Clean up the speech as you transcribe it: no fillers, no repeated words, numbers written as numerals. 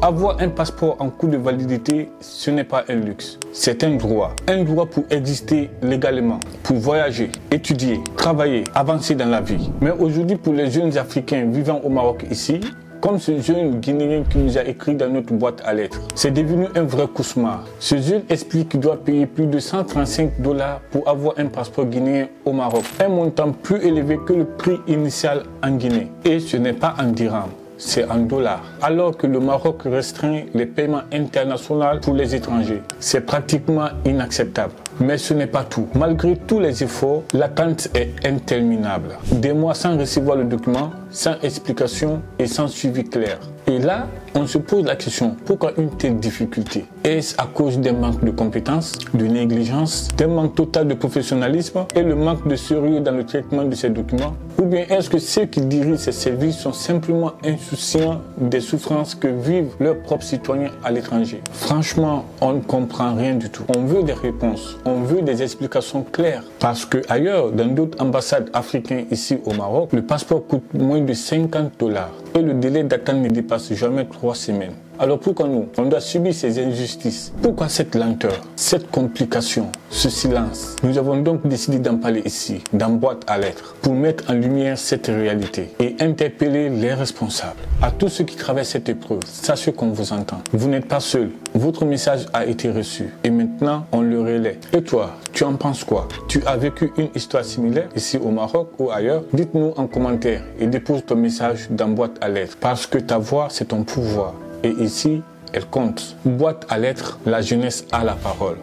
Avoir un passeport en cours de validité, ce n'est pas un luxe. C'est un droit pour exister légalement, pour voyager, étudier, travailler, avancer dans la vie. Mais aujourd'hui, pour les jeunes Africains vivant au Maroc ici, comme ce jeune Guinéen qui nous a écrit dans notre boîte à lettres, c'est devenu un vrai cauchemar. Ce jeune explique qu'il doit payer plus de 135 $ pour avoir un passeport guinéen au Maroc. Un montant plus élevé que le prix initial en Guinée. Et ce n'est pas en dirhams, c'est en dollars. Alors que le Maroc restreint les paiements internationaux pour les étrangers. C'est pratiquement inacceptable. Mais ce n'est pas tout. Malgré tous les efforts, l'attente est interminable. Des mois sans recevoir le document, sans explication et sans suivi clair. Et là, on se pose la question, pourquoi une telle difficulté? Est-ce à cause d'un manque de compétences, de négligence, d'un manque total de professionnalisme et le manque de sérieux dans le traitement de ces documents? Ou bien est-ce que ceux qui dirigent ces services sont simplement insouciants des souffrances que vivent leurs propres citoyens à l'étranger? Franchement, on ne comprend rien du tout. On veut des réponses, on veut des explications claires. Parce que ailleurs, dans d'autres ambassades africaines ici au Maroc, le passeport coûte moins de 50 $ et le délai d'attente ne dépasse jamais 3 semaines. Alors pourquoi nous, on doit subir ces injustices? Pourquoi cette lenteur, cette complication, ce silence? Nous avons donc décidé d'en parler ici, dans Boîte à lettres, pour mettre en lumière cette réalité et interpeller les responsables. À tous ceux qui traversent cette épreuve, sachez qu'on vous entend. Vous n'êtes pas seul. Votre message a été reçu et maintenant on le relaie. Et toi, tu en penses quoi? Tu as vécu une histoire similaire ici au Maroc ou ailleurs? Dites-nous en commentaire et dépose ton message dans Boîte à lettres parce que ta voix c'est ton pouvoir. Et ici, elle compte. Boîte à lettres, la jeunesse a la parole.